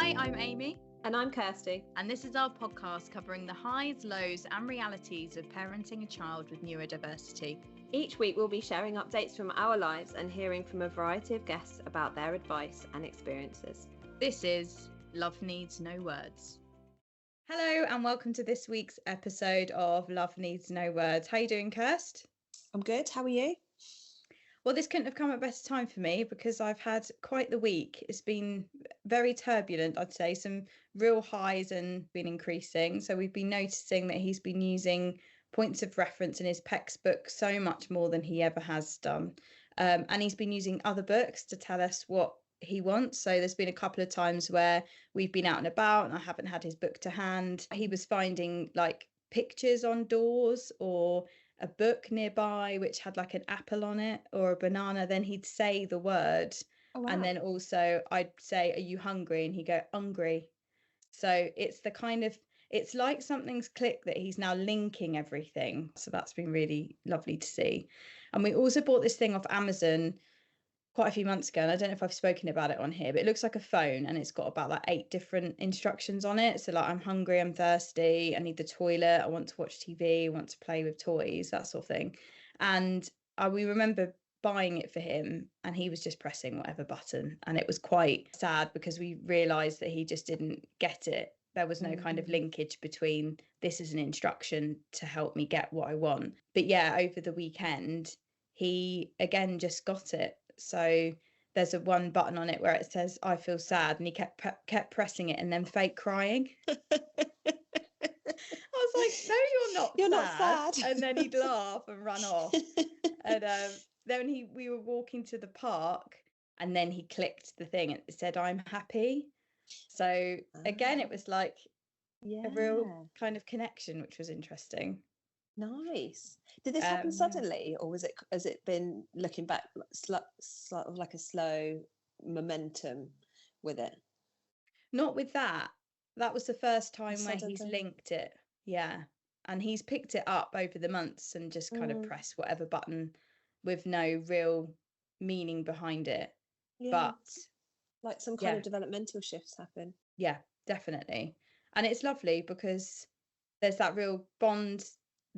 Hi, I'm Amy. And I'm Kirsty. And this is our podcast covering the highs, lows and realities of parenting a child with neurodiversity. Each week we'll be sharing updates from our lives and hearing from a variety of guests about their advice and experiences. This is Love Needs No Words. Hello and welcome to this week's episode of Love Needs No Words. How are you doing, Kirst? I'm good. How are you? Well, this couldn't have come at a better time for me because I've had quite the week. It's been very turbulent, I'd say. Some real highs and been increasing. So we've been noticing that he's been using points of reference in his PECS book so much more than he ever has done. And he's been using other books to tell us what he wants. So there's been a couple of times where we've been out and about and I haven't had his book to hand. He was finding like pictures on doors or a book nearby which had like an apple on it or a banana. Then he'd say the word. Oh, wow. And then also I'd say, are you hungry? And he'd go, hungry. So it's the kind of, it's like something's clicked that he's now linking everything. So that's been really lovely to see. And we also bought this thing off Amazon quite a few months ago, and I don't know if I've spoken about it on here, but it looks like a phone and it's got about like 8 different instructions on it. So like, I'm hungry, I'm thirsty, I need the toilet, I want to watch TV, I want to play with toys, that sort of thing. And we remember buying it for him and he was just pressing whatever button, and it was quite sad because we realized that he just didn't get it. There was no kind of linkage between this is an instruction to help me get what I want. But yeah, over the weekend he again just got it. So there's a one button on it where it says I feel sad, and he kept pressing it and then fake crying. I was like, no, you're not sad. And then he'd laugh and run off. And then we were walking to the park and then he clicked the thing and it said I'm happy. So again, it was like a real kind of connection, which was interesting. Nice. Did this happen suddenly, or has it been, looking back, sort of like a slow momentum with it? Not with that. That was the first time where he's linked it. Yeah. And he's picked it up over the months and just kind of pressed whatever button with no real meaning behind it. Yeah. But like some kind of developmental shifts happen. Yeah, definitely. And it's lovely because there's that real bond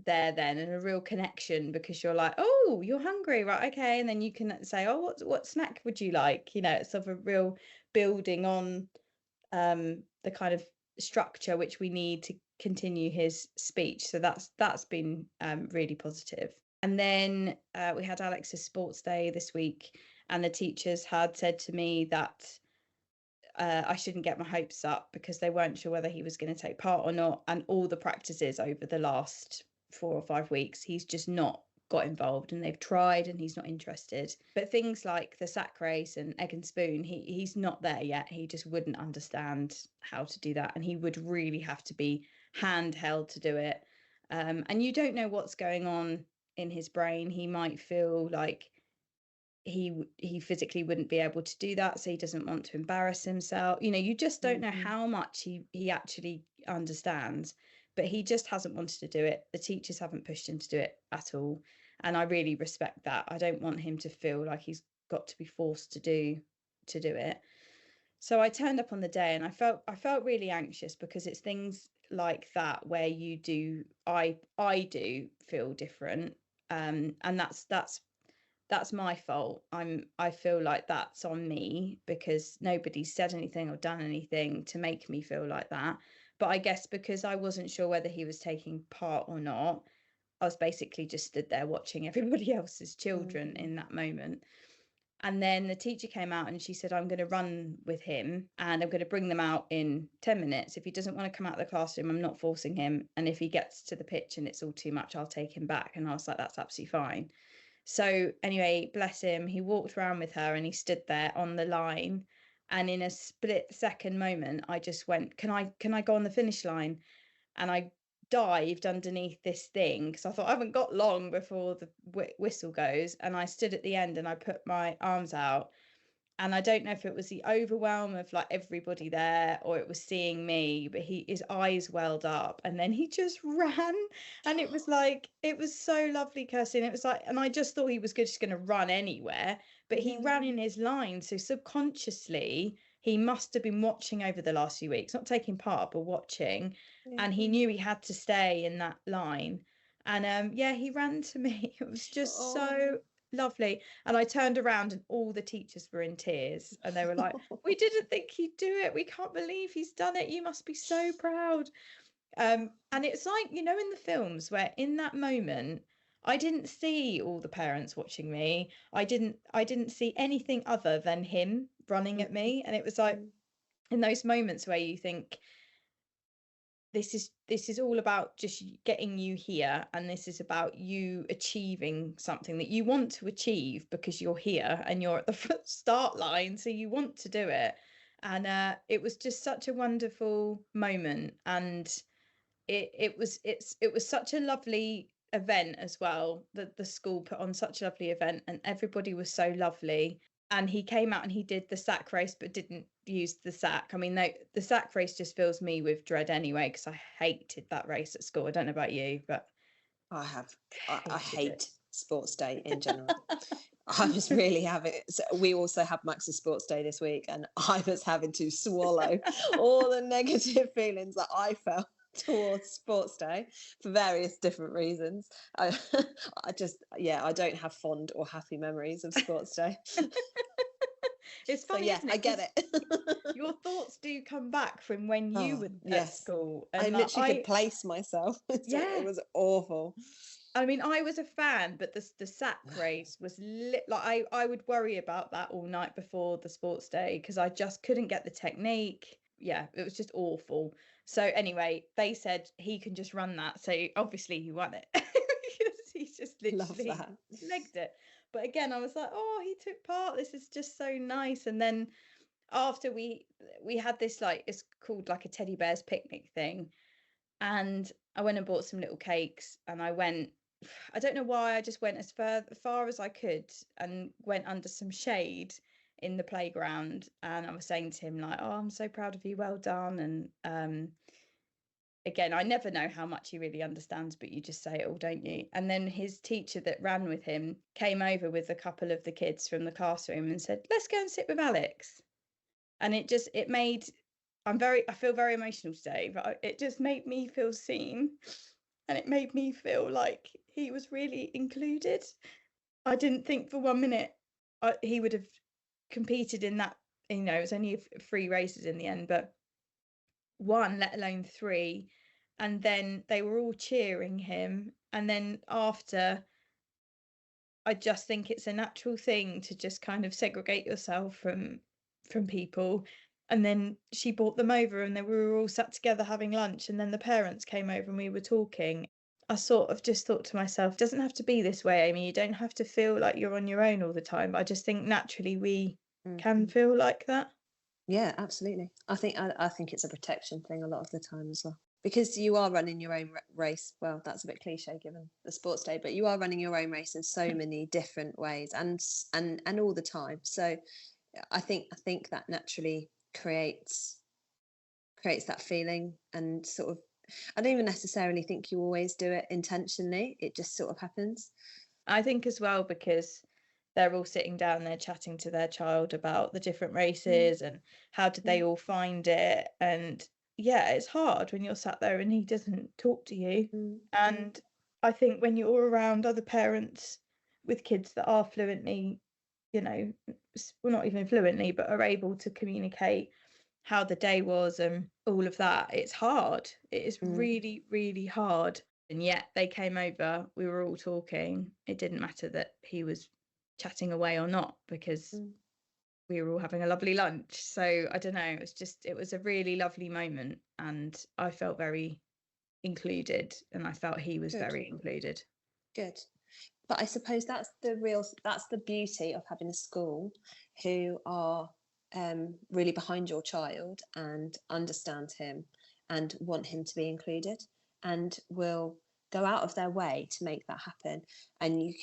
there then, and a real connection, because you're like, oh, you're hungry, right? Okay. And then you can say, oh, what snack would you like? You know, it's sort of a real building on the kind of structure which we need to continue his speech. So that's been really positive. And then we had Alex's sports day this week, and the teachers had said to me that I shouldn't get my hopes up because they weren't sure whether he was going to take part or not. And all the practices over the last 4 or 5 weeks, he's just not got involved, and they've tried and he's not interested. But things like the sack race and egg and spoon, he's not there yet. He just wouldn't understand how to do that, and he would really have to be handheld to do it. And you don't know what's going on in his brain. He might feel like he physically wouldn't be able to do that, so he doesn't want to embarrass himself. You know, you just don't know how much he actually understands, but he just hasn't wanted to do it. The teachers haven't pushed him to do it at all, and I really respect that. I don't want him to feel like he's got to be forced to do it. So I turned up on the day and I felt really anxious, because it's things like that where you do I do feel different, and that's my fault. I feel like that's on me because nobody's said anything or done anything to make me feel like that. But I guess because I wasn't sure whether he was taking part or not, I was basically just stood there watching everybody else's children in that moment. And then the teacher came out and she said, I'm going to run with him and I'm going to bring them out in 10 minutes. If he doesn't want to come out of the classroom, I'm not forcing him. And if he gets to the pitch and it's all too much, I'll take him back. And I was like, that's absolutely fine. So anyway, bless him, he walked around with her and he stood there on the line. And in a split second moment, I just went, can I go on the finish line? And I dived underneath this thing because I thought I haven't got long before the whistle goes. And I stood at the end and I put my arms out. And I don't know if it was the overwhelm of like everybody there or it was seeing me, but his eyes welled up and then he just ran. And it was so lovely, Kirsty. And it was like, and I just thought he was just going to run anywhere, but he ran in his line. So subconsciously he must have been watching over the last few weeks, not taking part, but watching. And he knew he had to stay in that line. And yeah, he ran to me. It was just so lovely. And I turned around and all the teachers were in tears. And they were like, we didn't think he'd do it. We can't believe he's done it. You must be so proud. And it's like, in the films where in that moment, I didn't see all the parents watching me. I didn't see anything other than him running at me. And it was like in those moments where you think, this is all about just getting you here, and this is about you achieving something that you want to achieve because you're here and you're at the start line, so you want to do it. And it was just such a wonderful moment, and it was such a lovely event as well. The school put on such a lovely event, and everybody was so lovely. And he came out and he did the sack race, but didn't use the sack. I mean, the sack race just fills me with dread anyway, because I hated that race at school. I don't know about you, but I hate sports day in general. I was really having it. So we also had Max's sports day this week, and I was having to swallow all the negative feelings that I felt towards sports day for various different reasons. I don't have fond or happy memories of sports day. It's funny, so, isn't it? I get it. Your thoughts do come back from when you were at school. And I literally could place myself. It was awful. I mean, I was a fan, but the sack race was like I would worry about that all night before the sports day, because I just couldn't get the technique. Yeah, it was just awful. So anyway, they said he can just run that. So obviously he won it because he just literally legged it. But again, I was like, oh, he took part. This is just so nice. And then after we had this, like, it's called like a teddy bear's picnic thing. And I went and bought some little cakes, and I don't know why, I just went as far as I could and went under some shade in the playground. And I was saying to him, like, oh, I'm so proud of you, well done. And again, I never know how much he really understands, but you just say it all, don't you? And then his teacher that ran with him came over with a couple of the kids from the classroom and said, let's go and sit with Alex. And I feel very emotional today, but it just made me feel seen, and it made me feel like he was really included. I didn't think for 1 minute he would have competed in that. It was only 3 races in the end, but 1, let alone 3. And then they were all cheering him. And then after, I just think it's a natural thing to just kind of segregate yourself from people. And then she brought them over, and then we were all sat together having lunch, and then the parents came over and we were talking. I sort of just thought to myself, it doesn't have to be this way, Amy. You don't have to feel like you're on your own all the time. I just think naturally we can feel like that. Yeah, absolutely. I think it's a protection thing a lot of the time as well, because you are running your own race. Well, that's a bit cliche given the sports day, but you are running your own race in so many different ways and all the time. So I think that naturally creates that feeling, and sort of, I don't even necessarily think you always do it intentionally. It just sort of happens. I think as well, because they're all sitting down there chatting to their child about the different races and how did they all find it. And yeah, it's hard when you're sat there and he doesn't talk to you. And I think when you're around other parents with kids that are fluently, well, not even fluently, but are able to communicate how the day was and all of that, it's hard. It is really, really hard. And yet they came over, we were all talking. It didn't matter that he was chatting away or not, because we were all having a lovely lunch. So I don't know, it was a really lovely moment, and I felt very included, and I felt he was very included. Good. But I suppose that's the beauty of having a school who are really behind your child and understand him and want him to be included, and will go out of their way to make that happen. And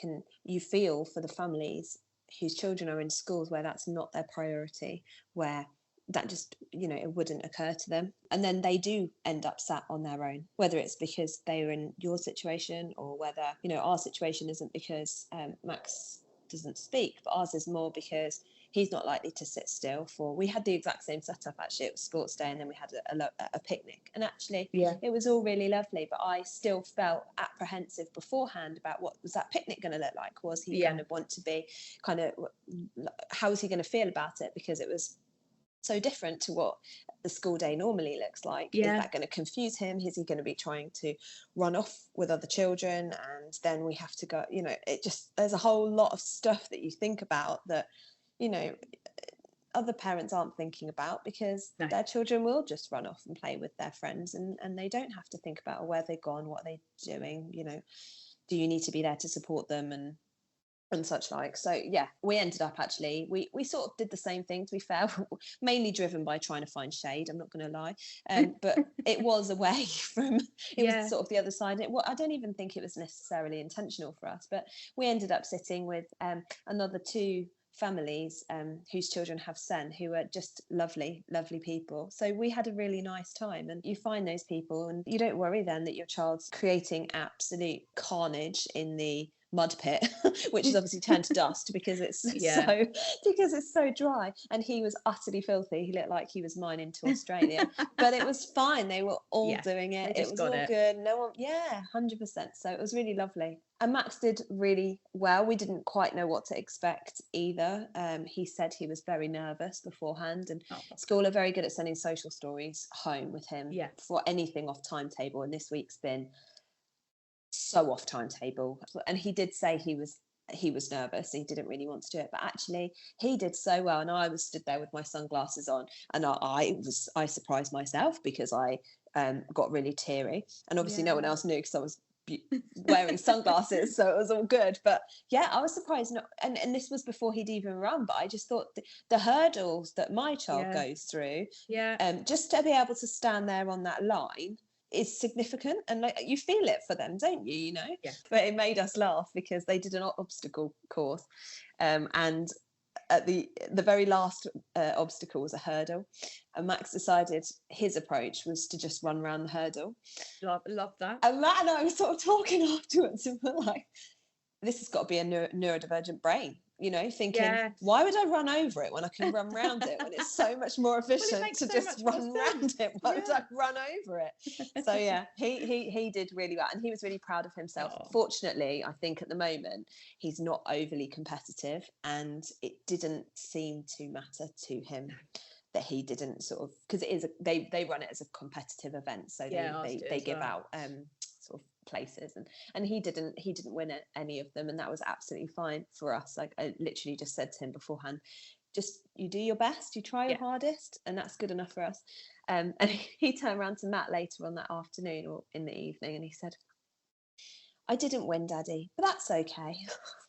you feel for the families whose children are in schools where that's not their priority, where that just, it wouldn't occur to them. And then they do end up sat on their own, whether it's because they were in your situation, or whether, our situation isn't because Max doesn't speak, but ours is more because he's not likely to sit still for. We had the exact same setup actually. It was sports day, and then we had a picnic, and actually it was all really lovely. But I still felt apprehensive beforehand about what was that picnic going to look like. Was he going to want to be kind of, how was he going to feel about it? Because it was so different to what the school day normally looks like. Is that going to confuse him? Is he going to be trying to run off with other children? And then we have to go, you know, it just, there's a whole lot of stuff that you think about that, you know, other parents aren't thinking about, because their children will just run off and play with their friends, and they don't have to think about where they've gone, what they're doing, you know, do you need to be there to support them and such like. So yeah, we ended up actually, we sort of did the same thing, to be fair, mainly driven by trying to find shade, I'm not going to lie, but it was away from, it was sort of the other side. I don't even think it was necessarily intentional for us, but we ended up sitting with another two families whose children have SEN, who are just lovely people. So we had a really nice time, and you find those people and you don't worry then that your child's creating absolute carnage in the mud pit, which is obviously turned to dust because it's so dry. And he was utterly filthy. He looked like he was mining to Australia, but it was fine. They were all doing it. It was all good. No one, 100%. So it was really lovely. And Max did really well. We didn't quite know what to expect either. He said he was very nervous beforehand, and school are very good at sending social stories home with him for anything off timetable. And this week's been so off timetable. And he did say he was nervous. He didn't really want to do it, but actually he did so well. And I was stood there with my sunglasses on, and I surprised myself because I got really teary, and obviously no one else knew because I was wearing sunglasses, so it was all good. But yeah, I was surprised and this was before he'd even run, but I just thought the hurdles that my child goes through, just to be able to stand there on that line is significant, and like you feel it for them, don't you know? But it made us laugh because they did an obstacle course, and at the very last obstacle was a hurdle, and Max decided his approach was to just run around the hurdle. Love that. And Matt and I were sort of talking afterwards, and we're like, this has got to be a neurodivergent brain, you know, thinking, why would I run over it when I can run around it, when it's so much more efficient to just run around it? Why would I run over it? So yeah, he did really well, and he was really proud of himself. Fortunately, I think at the moment he's not overly competitive, and it didn't seem to matter to him that he didn't sort of, because it is they run it as a competitive event, so they give out sort of places, and he didn't win any of them, and that was absolutely fine for us. Like I literally just said to him beforehand, just you do your best, you try your hardest, and that's good enough for us. And he turned around to Matt later on that afternoon or in the evening, and he said, I didn't win, Daddy, but that's okay.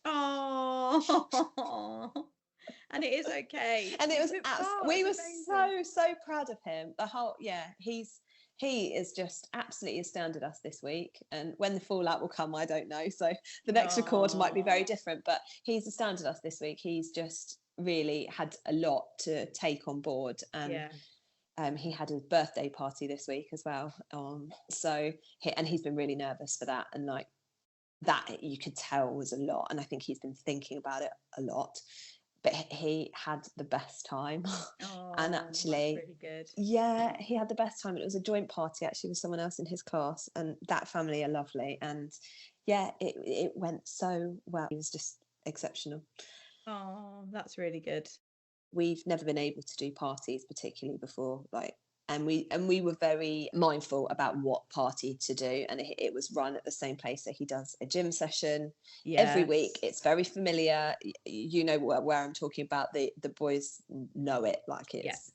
Oh. And it is okay. And it was we were so proud of him. The whole he is just absolutely astounded us this week, and when the fallout will come I don't know, so the next record might be very different, but he's astounded us this week. He's just really had a lot to take on board, and he had his birthday party this week as well, so he's been really nervous for that, and like that you could tell was a lot, and I think he's been thinking about it a lot. But he had the best time. And actually, that's really good. Yeah, he had the best time. It was a joint party actually with someone else in his class, and that family are lovely. And yeah, it went so well. It was just exceptional. Oh, that's really good. We've never been able to do parties particularly before, and we were very mindful about what party to do, and it was run at the same place. So he does a gym session every week. It's very familiar. You know where I'm talking about. The boys know it, like it's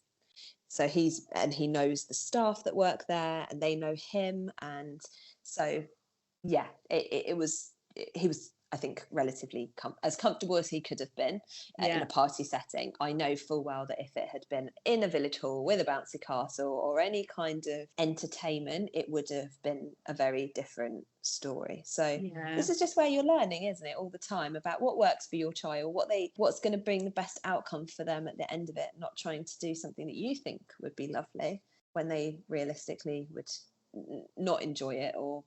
so he knows the staff that work there, and they know him, and so yeah, he was I think relatively as comfortable as he could have been in a party setting. I know full well that if it had been in a village hall with a bouncy castle or any kind of entertainment, it would have been a very different story. So this is just where you're learning, isn't it, all the time about what works for your child, what's going to bring the best outcome for them at the end of it, not trying to do something that you think would be lovely when they realistically would not enjoy it or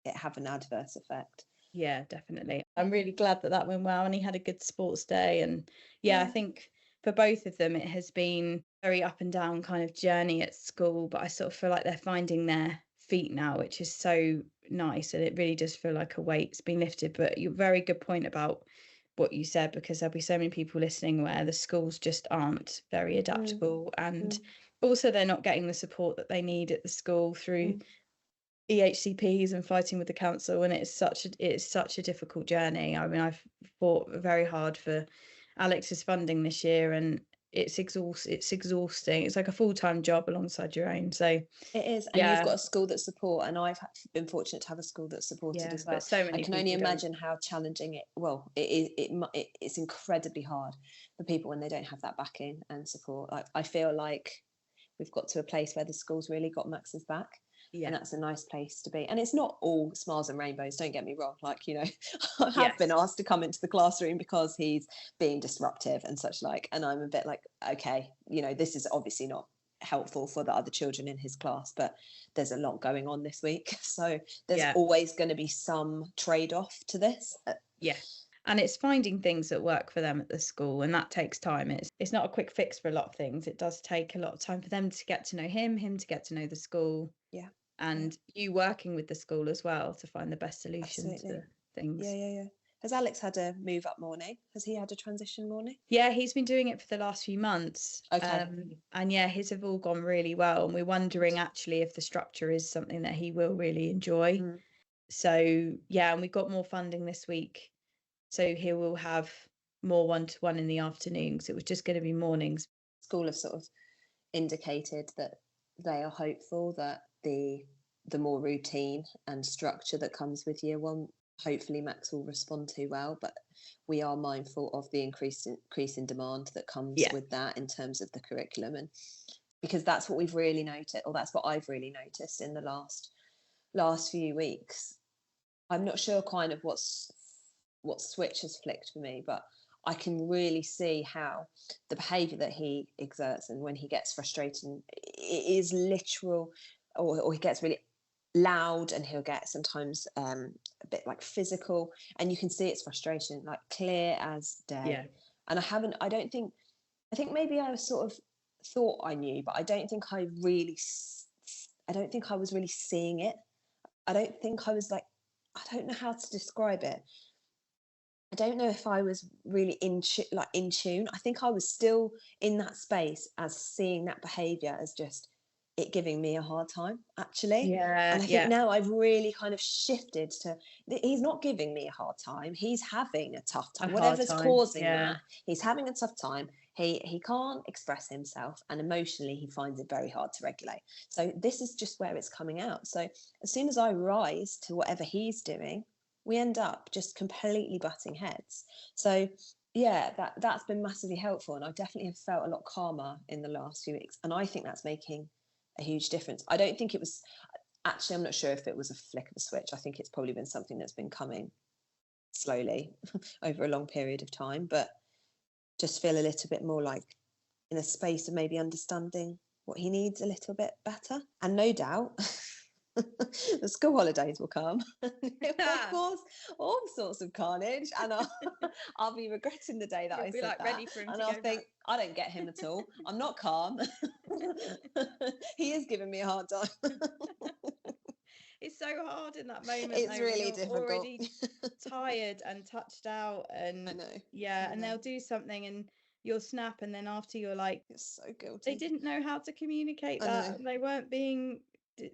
it have an adverse effect. Yeah, definitely. I'm really glad that went well, and he had a good sports day. And I think for both of them, it has been very up and down kind of journey at school, but I sort of feel like they're finding their feet now, which is so nice. And it really does feel like a weight's been lifted. But you're very good point about what you said, because there'll be so many people listening where the schools just aren't very adaptable, and also they're not getting the support that they need at the school through EHCPs and fighting with the council, and it's such a difficult journey. I mean, I've fought very hard for Alex's funding this year, and it's exhausting. It's like a full-time job alongside your own. So it is, and you've got a school that support, and I've been fortunate to have a school that supported as well. But so many I can only imagine how challenging it's incredibly hard for people when they don't have that backing and support. Like, I feel like we've got to a place where the school's really got Max's back. And that's a nice place to be. And it's not all smiles and rainbows, don't get me wrong. Like, you know, I have been asked to come into the classroom because he's being disruptive and such like. And I'm a bit like, okay, you know, this is obviously not helpful for the other children in his class, but there's a lot going on this week. So there's always going to be some trade-off to this. And it's finding things that work for them at the school, and that takes time. It's not a quick fix for a lot of things. It does take a lot of time for them to get to know him to get to know the school. And you working with the school as well to find the best solution to things. Has Alex had a move up morning? Has he had a transition morning? Yeah, he's been doing it for the last few months. And his have all gone really well, and we're wondering actually if the structure is something that he will really enjoy. So and we got more funding this week, so he will have more one-to-one in the afternoons. It was just going to be mornings. School have sort of indicated that they are hopeful that the more routine and structure that comes with year one, hopefully Max will respond to well. But we are mindful of the increase in demand that comes with that in terms of the curriculum, and because that's what we've really noticed, or that's what I've really noticed in the last few weeks. I'm not sure kind of what switch has flicked for me, but I can really see how the behaviour that he exerts, and when he gets frustrated, it is literal, or he gets really loud, and he'll get sometimes a bit like physical, and you can see it's frustration, like clear as day. And I think maybe I was sort of thought I knew, but I don't think I was really seeing it. I don't think I was like, I don't know how to describe it. I don't know if I was really in tune. I think I was still in that space as seeing that behaviour as just it giving me a hard time, actually. And I think now I've really kind of shifted to, he's not giving me a hard time. He's having a tough time. Whatever's causing that, he's having a tough time. He can't express himself, and emotionally he finds it very hard to regulate. So this is just where it's coming out. So as soon as I rise to whatever he's doing, we end up just completely butting heads. So that's been massively helpful, and I definitely have felt a lot calmer in the last few weeks, and I think that's making a huge difference. I don't think it was, actually, I'm not sure if it was a flick of a switch. I think it's probably been something that's been coming slowly over a long period of time, but just feel a little bit more like in a space of maybe understanding what he needs a little bit better. And no doubt the school holidays will come. It will cause all sorts of carnage, and I'll be regretting the day that I said that. Ready for him, and I'll think, I don't get him at all. I'm not calm. He is giving me a hard time. It's so hard in that moment. It's really difficult. Already tired and touched out, and I know. And they'll do something and you'll snap, and then after you're like, you're so guilty. They didn't know how to communicate that.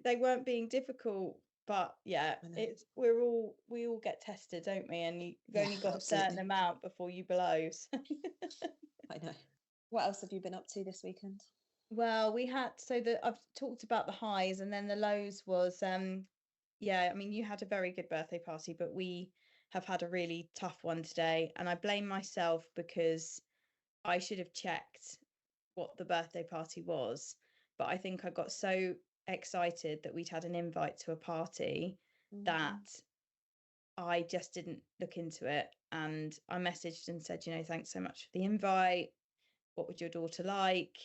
They weren't being difficult, but we all get tested, don't we? And you've only got a certain amount before you blow. So. I know. What else have you been up to this weekend? Well, I've talked about the highs, and then the lows was I mean, you had a very good birthday party, but we have had a really tough one today, and I blame myself because I should have checked what the birthday party was, but I think I got so excited that we'd had an invite to a party that I just didn't look into it, and I messaged and said, thanks so much for the invite, what would your daughter like,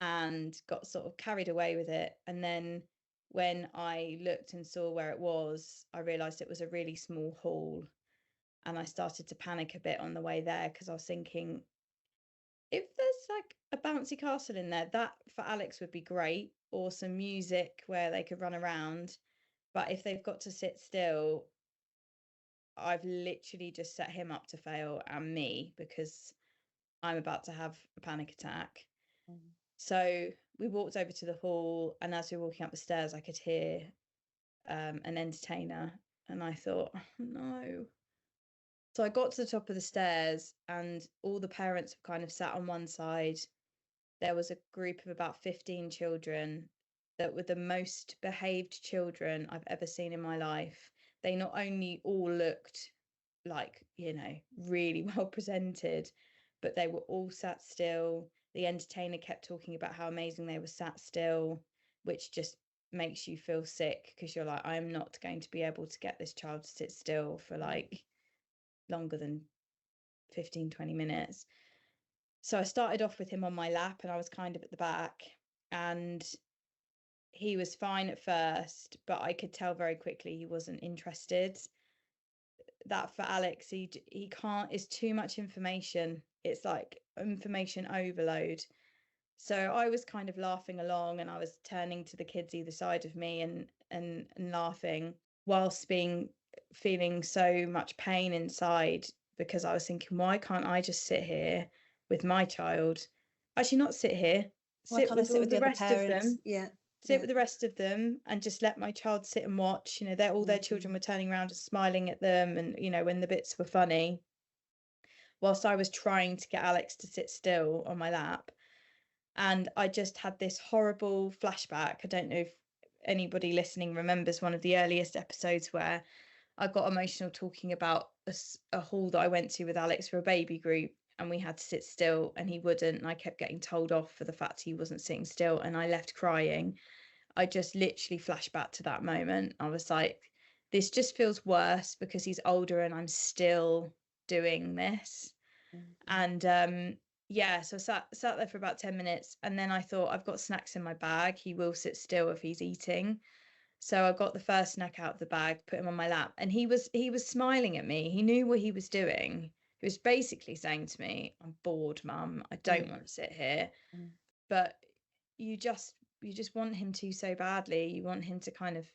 and got sort of carried away with it. And then when I looked and saw where it was, I realized it was a really small hall, and I started to panic a bit on the way there, because I was thinking, if there's like a bouncy castle in there, that for Alex would be great, or some music where they could run around. But if they've got to sit still, I've literally just set him up to fail, and me, because I'm about to have a panic attack. So we walked over to the hall, and as we were walking up the stairs, I could hear an entertainer, and I thought, oh, no. So I got to the top of the stairs, and all the parents were kind of sat on one side. There was a group of about 15 children that were the most behaved children I've ever seen in my life. They not only all looked like, really well presented, but they were all sat still. The entertainer kept talking about how amazing they were sat still, which just makes you feel sick, because you're like, I'm not going to be able to get this child to sit still for like longer than 15-20 minutes. So I started off with him on my lap, and I was kind of at the back, and he was fine at first, but I could tell very quickly he wasn't interested. That for Alex, he can't, it's too much information. It's like information overload. So I was kind of laughing along, and I was turning to the kids either side of me and laughing, whilst feeling so much pain inside, because I was thinking, why can't I just sit here with my child? Actually, not sit here, Why sit can't I with sit all with the the other rest of parents? them. Yeah. Sit with the rest of them and just let my child sit and watch. All their children were turning around and smiling at them, and when the bits were funny, whilst I was trying to get Alex to sit still on my lap. And I just had this horrible flashback. I don't know if anybody listening remembers one of the earliest episodes where I got emotional talking about a hall that I went to with Alex for a baby group, and we had to sit still, and he wouldn't, and I kept getting told off for the fact he wasn't sitting still, and I left crying. I just literally flashed back to that moment. I was like, this just feels worse because he's older and I'm still doing this. And yeah, so I sat there for about 10 minutes, and then I thought, I've got snacks in my bag, he will sit still if he's eating. So I got the first snack out of the bag, put him on my lap, and he was smiling at me. He knew what he was doing. He was basically saying to me, I'm bored, mum, I don't want to sit here. But you just want him to so badly. You want him to kind of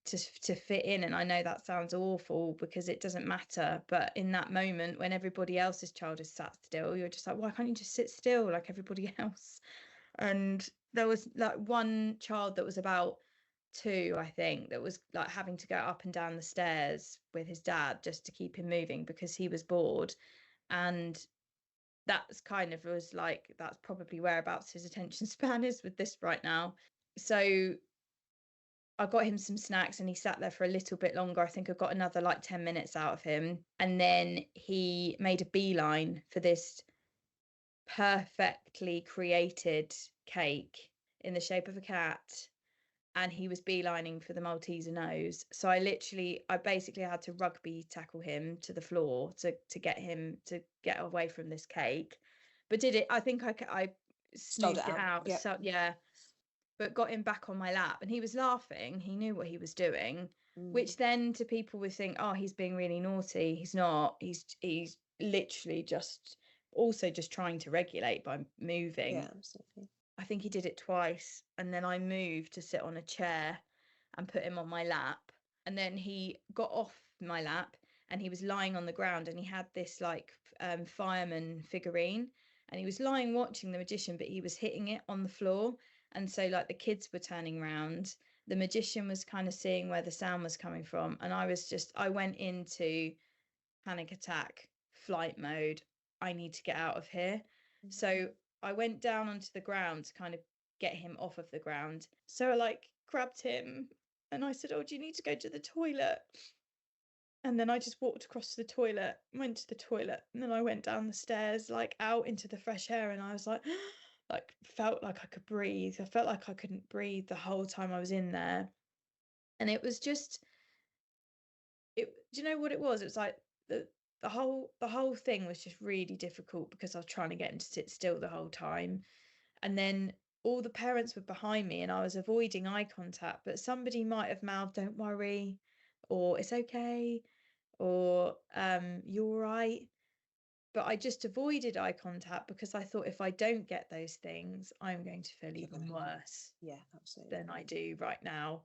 to fit in. And I know that sounds awful, because it doesn't matter, but in that moment when everybody else's child is sat still, you're just like, why can't you just sit still like everybody else? And there was like one child that was about 2, I think, that was like having to go up and down the stairs with his dad just to keep him moving because he was bored. And that's kind of was like, that's probably whereabouts his attention span is with this right now. So I got him some snacks, and he sat there for a little bit longer. I think I got another like 10 minutes out of him. And then he made a beeline for this perfectly created cake in the shape of a cat. And he was beelining for the Malteser nose. So I basically had to rugby tackle him to the floor to get him to get away from this cake. But did it? I think I smoothed it out. Yep. So yeah, but got him back on my lap, and he was laughing. He knew what he was doing, which then to people would think, oh, he's being really naughty. He's not. He's literally just trying to regulate by moving. Yeah, absolutely. I think he did it twice, and then I moved to sit on a chair and put him on my lap, and then he got off my lap, and he was lying on the ground, and he had this like fireman figurine, and he was lying watching the magician, but he was hitting it on the floor. And so like the kids were turning around, the magician was kind of seeing where the sound was coming from, and I went into panic attack flight mode. I need to get out of here. So I went down onto the ground to kind of get him off of the ground. So I like grabbed him, and I said, oh, do you need to go to the toilet? And then I just walked across to the toilet, went to the toilet, and then I went down the stairs, like out into the fresh air, and I was like, like felt like I could breathe. I felt like I couldn't breathe the whole time I was in there. And it was just, do you know what it was? It was like the whole thing was just really difficult, because I was trying to get him to sit still the whole time. And then all the parents were behind me and I was avoiding eye contact, but somebody might have mouthed, "Don't worry," or "It's okay," or "You're all right." But I just avoided eye contact because I thought if I don't get those things, I'm going to feel even worse absolutely than I do right now.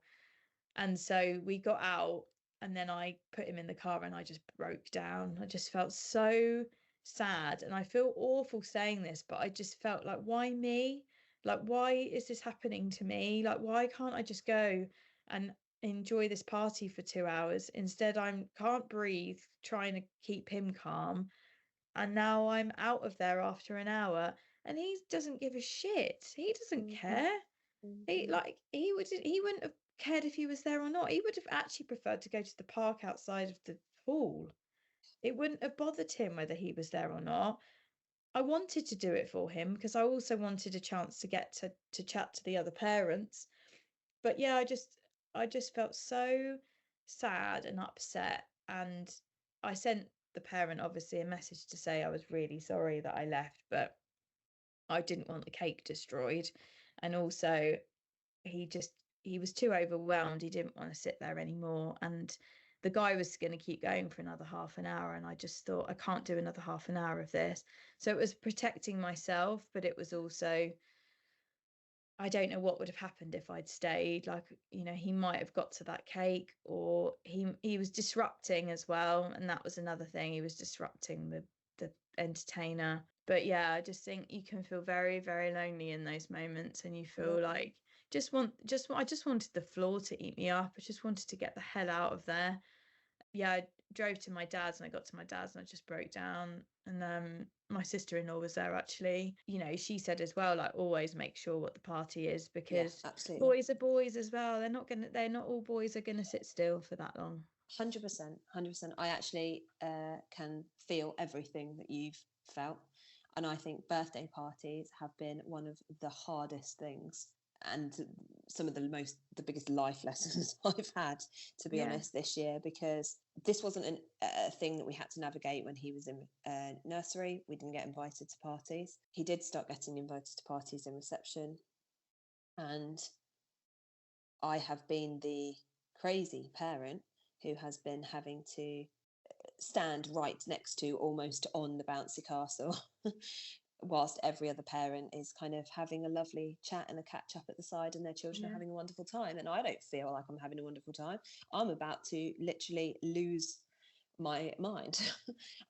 And so we got out, and then I put him in the car and I just broke down. I just felt so sad, and I feel awful saying this, but I just felt like, why me? Like, why is this happening to me? Like, why can't I just go and enjoy this party for 2 hours? Instead, I can't breathe trying to keep him calm, and now I'm out of there after an hour, and he doesn't give a shit. He doesn't care. He wouldn't have cared if he was there or not. He would have actually preferred to go to the park outside of the pool. It wouldn't have bothered him whether he was there or not. I wanted to do it for him because I also wanted a chance to get to chat to the other parents. But yeah, I just felt so sad and upset, and I sent the parent obviously a message to say I was really sorry that I left, but I didn't want the cake destroyed. And also he was too overwhelmed. He didn't want to sit there anymore. And the guy was going to keep going for another half an hour. And I just thought, I can't do another half an hour of this. So it was protecting myself, but it was also, I don't know what would have happened if I'd stayed. Like, he might have got to that cake, or he was disrupting as well. And that was another thing. He was disrupting the entertainer. But yeah, I just think you can feel very, very lonely in those moments, and you feel like I just wanted the floor to eat me up. I just wanted to get the hell out of there. Yeah, I drove to my dad's, and I got to my dad's and I just broke down. And my sister-in-law was there actually. She said as well, like, always make sure what the party is, because absolutely. boys are boys as well. They're not all boys are gonna sit still for that long. 100%. I actually can feel everything that you've felt, and I think birthday parties have been one of the hardest things, and some of the biggest life lessons I've had, to be honest, this year, because this wasn't a thing that we had to navigate when he was in nursery. We didn't get invited to parties. He did start getting invited to parties in reception, and I have been the crazy parent who has been having to stand right next to, almost on, the bouncy castle whilst every other parent is kind of having a lovely chat and a catch up at the side, and their children are having a wonderful time. And I don't feel like I'm having a wonderful time. I'm about to literally lose my mind.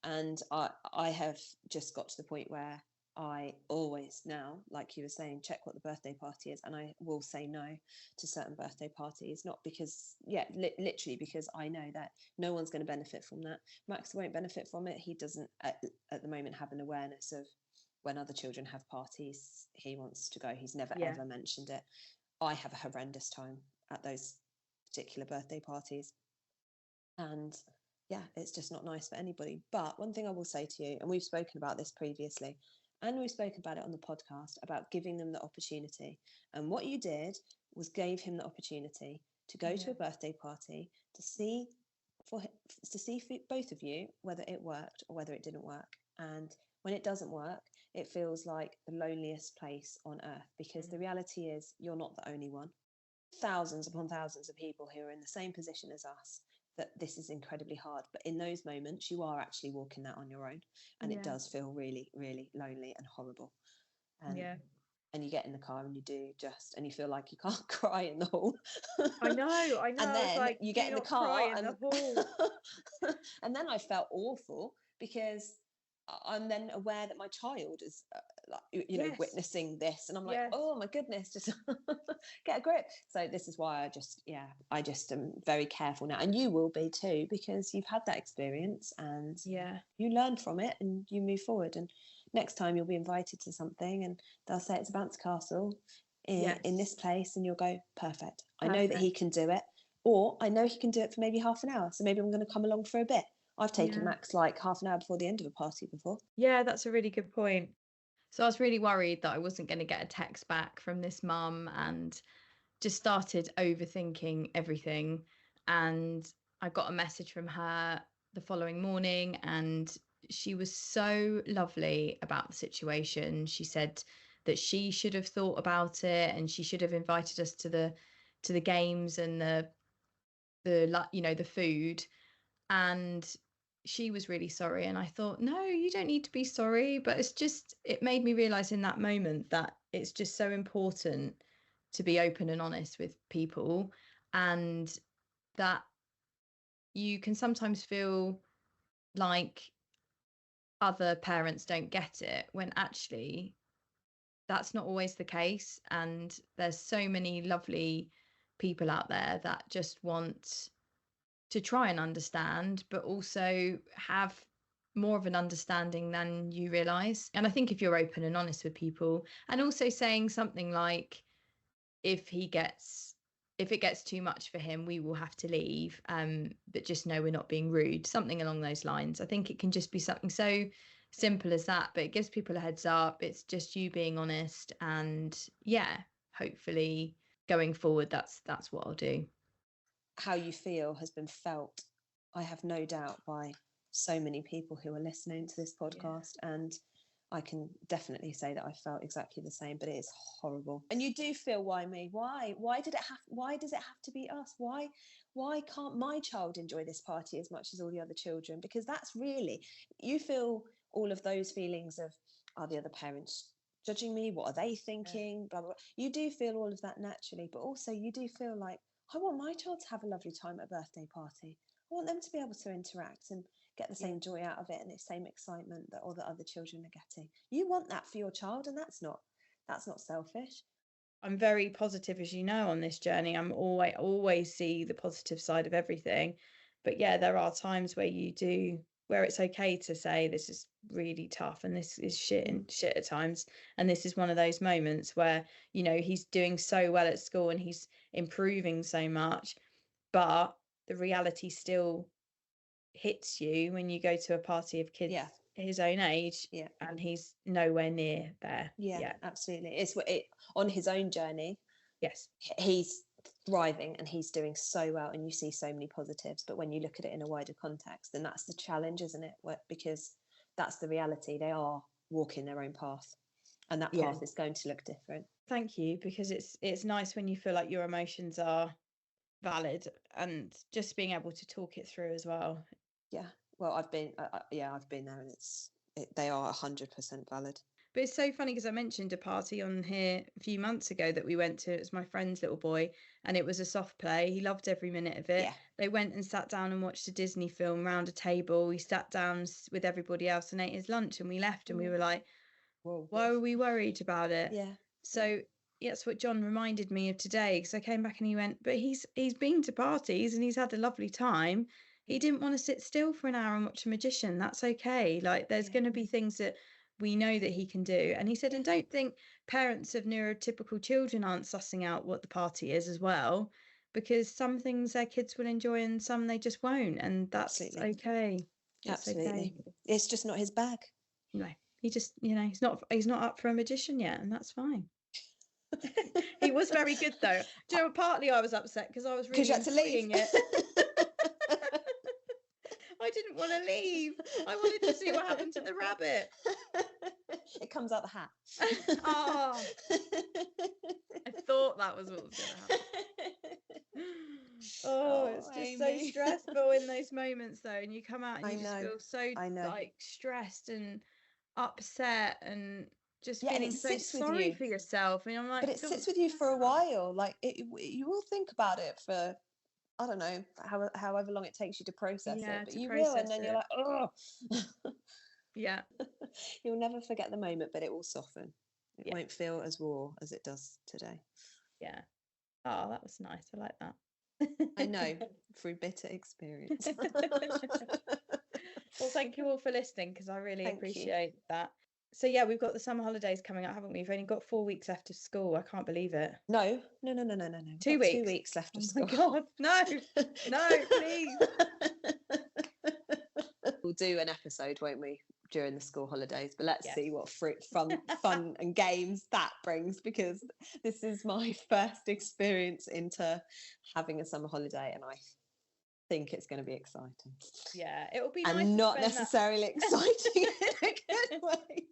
And I have just got to the point where I always now, like you were saying, check what the birthday party is, and I will say no to certain birthday parties, not because, literally because I know that no one's going to benefit from that. Max won't benefit from it. He doesn't at the moment have an awareness of when other children have parties he wants to go. He's never ever mentioned it. I have a horrendous time at those particular birthday parties, and it's just not nice for anybody. But one thing I will say to you, and we've spoken about this previously, and we spoke about it on the podcast, about giving them the opportunity. And what you did was gave him the opportunity to go to a birthday party to see for both of you whether it worked or whether it didn't work. And when it doesn't work, it feels like the loneliest place on earth, because the reality is you're not the only one. Thousands upon thousands of people who are in the same position as us, that this is incredibly hard. But in those moments, you are actually walking that on your own, and it does feel really, really lonely and horrible. And you get in the car and you feel like you can't cry in the hall. I know. And then like, you get in the car and then I felt awful, because I'm then aware that my child is witnessing this, and I'm like, oh my goodness, just get a grip. So this is why I just am very careful now, and you will be too, because you've had that experience, and you learn from it and you move forward. And next time you'll be invited to something and they'll say it's a bouncy castle in this place, and you'll go, perfect. I know that he can do it, or I know he can do it for maybe half an hour, so maybe I'm going to come along for a bit. I've taken Max like half an hour before the end of a party before. Yeah, that's a really good point. So I was really worried that I wasn't going to get a text back from this mum, and just started overthinking everything. And I got a message from her the following morning, and she was so lovely about the situation. She said that she should have thought about it, and she should have invited us to the games and the the food. And she was really sorry, and I thought, no, you don't need to be sorry. But it made me realize in that moment that it's just so important to be open and honest with people, and that you can sometimes feel like other parents don't get it, when actually that's not always the case. And there's so many lovely people out there that just want to try and understand, but also have more of an understanding than you realize. And I think if you're open and honest with people, and also saying something like, if it gets too much for him, we will have to leave, but just know we're not being rude, something along those lines. I think it can just be something so simple as that, but it gives people a heads up. It's just you being honest, and yeah, hopefully going forward, that's what I'll do. How you feel has been felt, I have no doubt, by so many people who are listening to this podcast. And I can definitely say that I felt exactly the same, but it is horrible. And you do feel, why me? Why does it have to be us? Why can't my child enjoy this party as much as all the other children? Because that's really, you feel all of those feelings of, are the other parents judging me? What are they thinking? Blah, blah, blah. You do feel all of that naturally, but also you do feel like, I want my child to have a lovely time at a birthday party. I want them to be able to interact and get the same joy out of it, and the same excitement that all the other children are getting. You want that for your child, and that's not selfish. I'm very positive, as you know, on this journey. I'm always see the positive side of everything. But yeah, there are times where it's okay to say, this is really tough and this is shit at times. And this is one of those moments where, he's doing so well at school and he's improving so much, but the reality still hits you when you go to a party of kids his own age, and he's nowhere near there. Absolutely. It's on his own journey. Yes, he's thriving and he's doing so well, and you see so many positives. But when you look at it in a wider context, then that's the challenge, isn't it? Because that's the reality. They are walking their own path, and that path is going to look different. Thank you, because it's nice when you feel like your emotions are valid, and just being able to talk it through as well. Well, I've been there, and they are 100% valid. But it's so funny, because I mentioned a party on here a few months ago that we went to. It was my friend's little boy, and it was a soft play. He loved every minute of it. They went and sat down and watched a Disney film round a table. He sat down with everybody else and ate his lunch, and we left, and we were like, whoa, why were we worried about it? So that's what John reminded me of today, because I came back and he went, but he's been to parties and he's had a lovely time. He didn't want to sit still for an hour and watch a magician. That's okay. Like, there's going to be things that we know that he can do. And he said, and don't think parents of neurotypical children aren't sussing out what the party is as well, because some things their kids will enjoy and some they just won't. And that's okay. Absolutely. Okay. It's just not his bag. No, he just, he's not up for a magician yet, and that's fine. He was very good though. Do you know, partly I was upset because I was really enjoying it. I didn't want to leave. I wanted to see what happened to the rabbit. It comes out the hat. Oh, I thought that was what was going to happen. It's just Amy. So stressful in those moments though, and you come out and you just feel so like stressed and upset and just feeling so sorry for yourself. And I'm like, but it sits with you for a while. Like you will think about it for, I don't know, however long it takes you to process it, but you will, and then you're like, oh. Yeah. You'll never forget the moment, but it will soften. It won't feel as raw as it does today. Yeah. Oh, that was nice. I like that. I know, through bitter experience. Well, thank you all for listening, because I really appreciate that. So yeah, we've got the summer holidays coming up, haven't we? We've only got 4 weeks left of school. I can't believe it. No. 2 weeks. 2 weeks left of school. Oh my God, no, please. We'll do an episode, won't we, during the school holidays? But let's see what fun and games that brings, because this is my first experience into having a summer holiday, and I think it's going to be exciting. Yeah, it will be and nice, not necessarily exciting in a good way.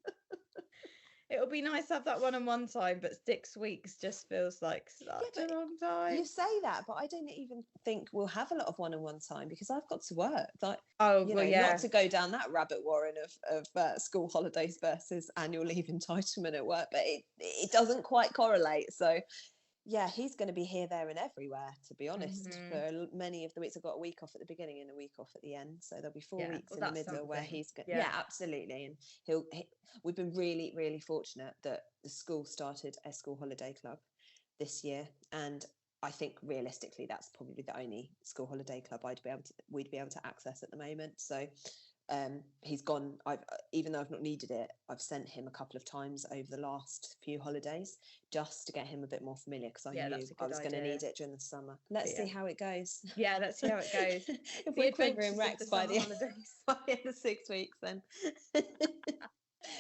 It'll be nice to have that one-on-one time, but 6 weeks just feels like such a but long time. You say that, but I don't even think we'll have a lot of one-on-one time because I've got to work. Like, Oh, you well, know, yeah. not to go down that rabbit warren of school holidays versus annual leave entitlement at work, but it doesn't quite correlate. So, yeah, he's going to be here, there, and everywhere. To be honest, for many of the weeks, I've got a week off at the beginning and a week off at the end, so there'll be 4 weeks in the middle where he's going. Yeah, absolutely. And we've been really, really fortunate that the school started a school holiday club this year, and I think realistically that's probably the only school holiday club we'd be able to access at the moment. So he's gone. Even though I've not needed it, I've sent him a couple of times over the last few holidays just to get him a bit more familiar, because I knew I was going to need it during the summer. Let's see how it goes. Yeah, let's see how it goes. If we're quivering wrecks by the end of 6 weeks, then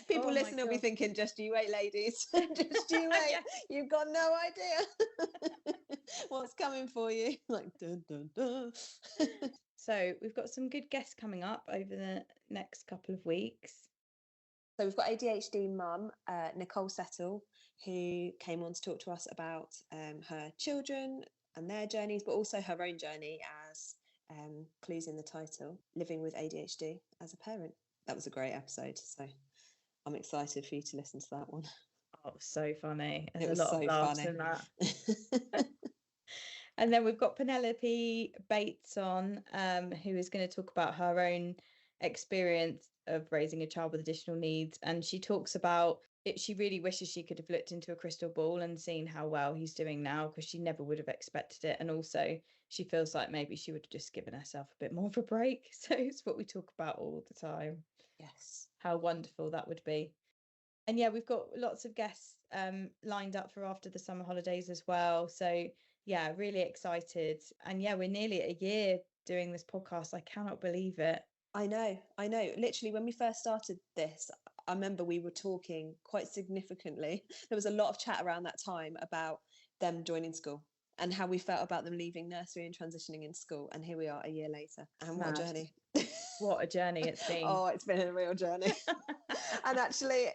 people listening will be thinking, just you wait, ladies. Just you wait. You've got no idea what's coming for you. Like, dun, dun, dun. So we've got some good guests coming up over the next couple of weeks. So we've got ADHD mum, Nicole Settle, who came on to talk to us about her children and their journeys, but also her own journey as clues in the title, living with ADHD as a parent. That was a great episode. So I'm excited for you to listen to that one. Oh, so funny. There's a lot of laughs in that. And then we've got Penelope Bates on, who is going to talk about her own experience of raising a child with additional needs. And she talks about it. She really wishes she could have looked into a crystal ball and seen how well he's doing now, because she never would have expected it. And also she feels like maybe she would have just given herself a bit more of a break. So it's what we talk about all the time. Yes. How wonderful that would be. And yeah, we've got lots of guests lined up for after the summer holidays as well. So yeah, really excited. And yeah, we're nearly a year doing this podcast. I cannot believe it. I know. Literally, when we first started this, I remember we were talking quite significantly. There was a lot of chat around that time about them joining school and how we felt about them leaving nursery and transitioning in school. And here we are a year later. And what a journey. What a journey it's been. Oh, it's been a real journey. And actually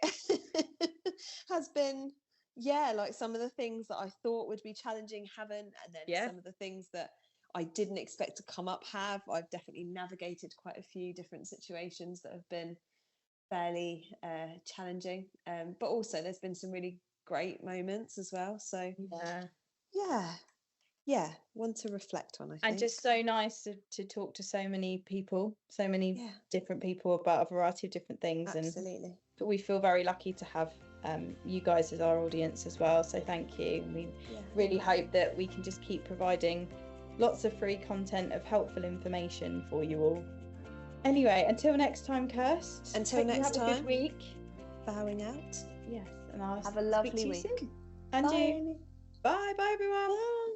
has been, like some of the things that I thought would be challenging haven't. And then some of the things that I didn't expect to come up have. I've definitely navigated quite a few different situations that have been fairly challenging. But also there's been some really great moments as well. So one to reflect on, I think. And just so nice to talk to so many people, so many different people about a variety of different things. Absolutely. But we feel very lucky to have you guys as our audience as well. So thank you. We really hope that we can just keep providing lots of free content of helpful information for you all. Anyway, until next time, Kirst. Until next time. Have a good week. Bowing out. Yes, and I'll have a lovely week. Soon. And bye, you. Amy. Bye, everyone. Bye.